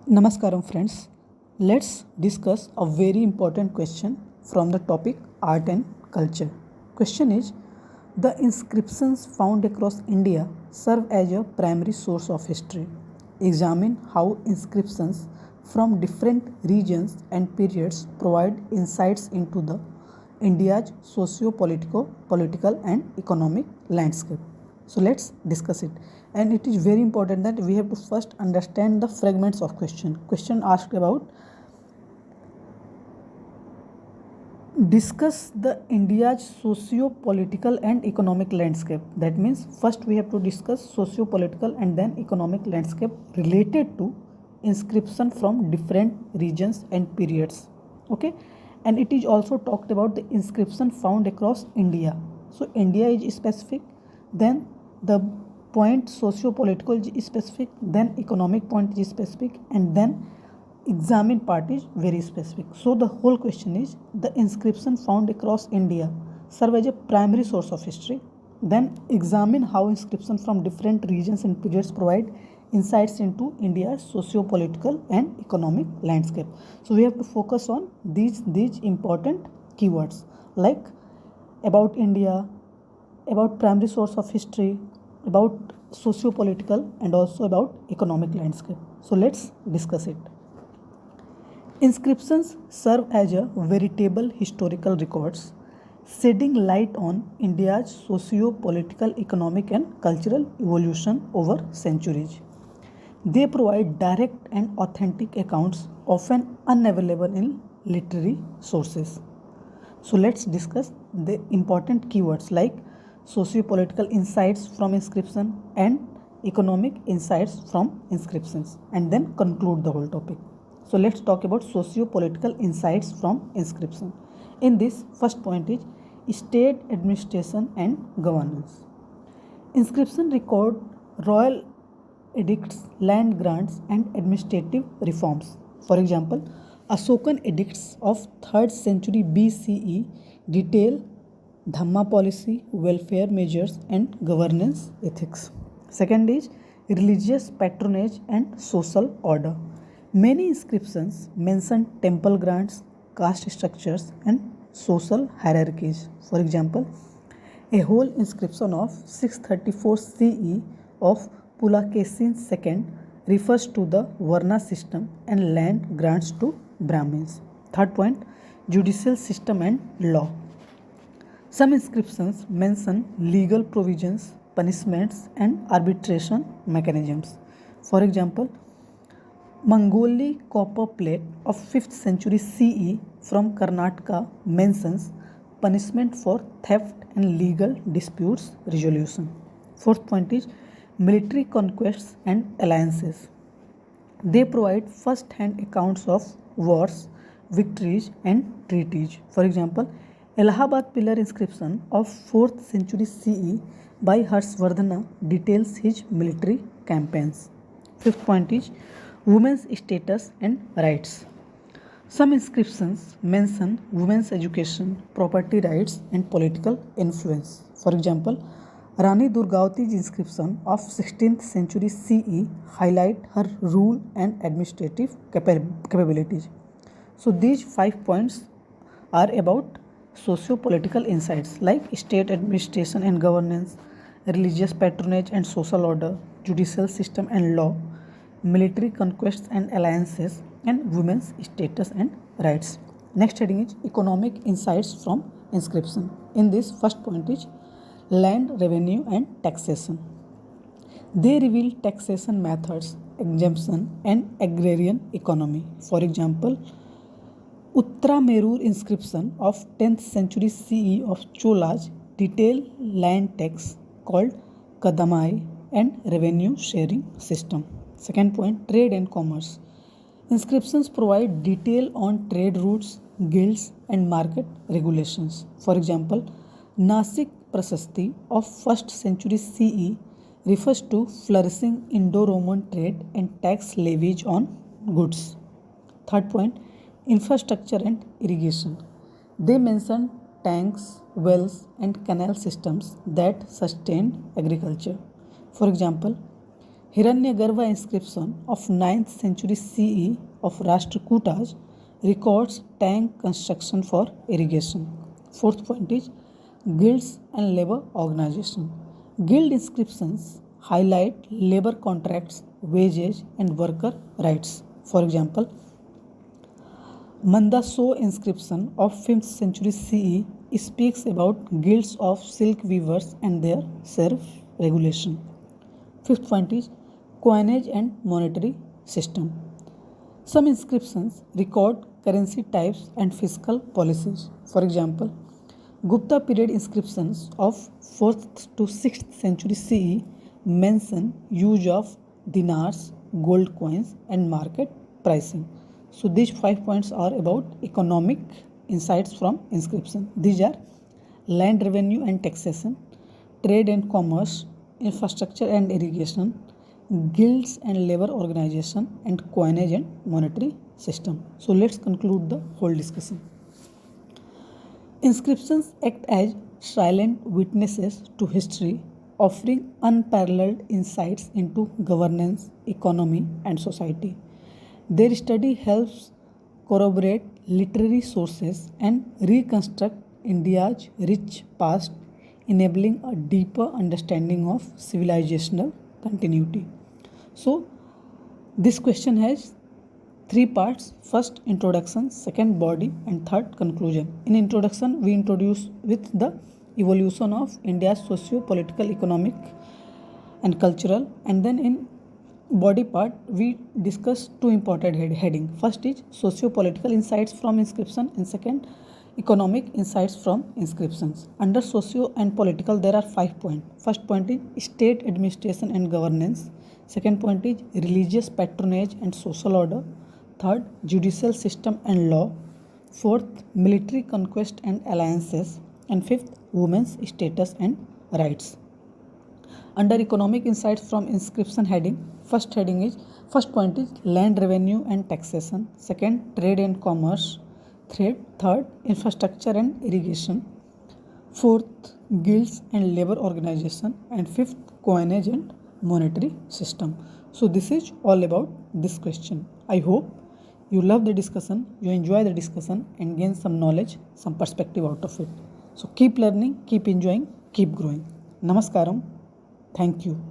Namaskaram friends. Let's discuss a very important question from the topic art and culture. Question is, the inscriptions found across India serve as a primary source of history. Examine how inscriptions from different regions and periods provide insights into the India's socio-political and economic landscape. So let's discuss it. And it is very important that we have to first understand the fragments of question asked about discuss the India's socio-political and economic landscape. That means first we have to discuss socio-political and then economic landscape related to inscription from different regions and periods. Okay, and it is also talked about the inscription found across India. So India is specific, then the point socio-political is specific, then economic point is specific, and then examine part is very specific. So the whole question is, the inscription found across India serve as a primary source of history. Then examine how inscription from different regions and periods provide insights into India's socio-political and economic landscape. So we have to focus on these important keywords like about India, about primary source of history, about socio-political, and also about economic landscape. So let's discuss it. Inscriptions serve as a veritable historical records, shedding light on India's socio-political, economic and cultural evolution over centuries. They provide direct and authentic accounts often unavailable in literary sources. So let's discuss the important keywords like socio-political insights from inscription and economic insights from inscriptions, and then conclude the whole topic. So let's talk about socio-political insights from inscription. In this, first point is state administration and governance. Inscription record royal edicts, land grants, and administrative reforms. For example, Asokan edicts of 3rd century BCE detail Dhamma policy, welfare measures, and governance ethics. Second is religious patronage and social order. Many inscriptions mention temple grants, caste structures, and social hierarchies. For example, a whole inscription of 634 CE of Pulakesin II refers to the Varna system and land grants to Brahmins. Third point, judicial system and law. Some inscriptions mention legal provisions, punishments, and arbitration mechanisms. For example, Mangoli copper plate of 5th century CE from Karnataka mentions punishment for theft and legal disputes resolution. Fourth point is military conquests and alliances. They provide first-hand accounts of wars, victories, and treaties. For example, Allahabad pillar inscription of 4th century CE by Harshvardhana details his military campaigns. Fifth point is women's status and rights. Some inscriptions mention women's education, property rights, and political influence. For example, Rani Durgavati's inscription of 16th century CE highlight her rule and administrative capabilities. So these 5 points are about socio-political insights like state administration and governance, religious patronage and social order, judicial system and law, military conquests and alliances, and women's status and rights. Next heading is economic insights from inscription. In this, first point is land revenue and taxation. They reveal taxation methods, exemption, and agrarian economy. For example, Uttaramerur inscription of 10th century CE of Cholas detail land tax called Kadamai and revenue sharing system. Second point, trade and commerce. Inscriptions provide detail on trade routes, guilds, and market regulations. For example, Nasik Prasasti of 1st century CE refers to flourishing Indo-Roman trade and tax levies on goods. Third point, infrastructure and irrigation. They mention tanks, wells, and canal systems that sustain agriculture. For example, Hiranyagarva inscription of 9th century CE of Rashtrakutas records tank construction for irrigation. Fourth point is guilds and labor organization. Guild inscriptions highlight labor contracts, wages and worker rights. For example, Mandaso inscription of 5th century CE speaks about guilds of silk weavers and their self-regulation. Fifth point is coinage and monetary system. Some inscriptions record currency types and fiscal policies. For example, Gupta period inscriptions of 4th to 6th century CE mention use of dinars, gold coins and market pricing. So these 5 points are about economic insights from inscription. These are land revenue and taxation, trade and commerce, infrastructure and irrigation, guilds and labor organization, and coinage and monetary system. So let's conclude the whole discussion. Inscriptions act as silent witnesses to history, offering unparalleled insights into governance, economy, and society. Their study helps corroborate literary sources and reconstruct India's rich past, enabling a deeper understanding of civilizational continuity. So, this question has 3 parts. First, introduction, second, body, and third, conclusion. In introduction, we introduce with the evolution of India's socio-political, economic, and cultural, and then in body part we discuss 2 important heading. First is socio-political insights from inscription, and second, economic insights from inscriptions. Under socio and political there are 5 points. First point is state administration and governance. Second point is religious patronage and social order. Third, judicial system and law. Fourth, military conquest and alliances. And fifth, women's status and rights. Under economic insights from inscription heading, first point is land revenue and taxation. Second, trade and commerce. Third, infrastructure and irrigation. Fourth, guilds and labor organization. And fifth, coinage and monetary system. So this is all about this question. I hope you love the discussion, you enjoy the discussion and gain some knowledge, some perspective out of it. So keep learning, keep enjoying, keep growing. Namaskaram. Thank you.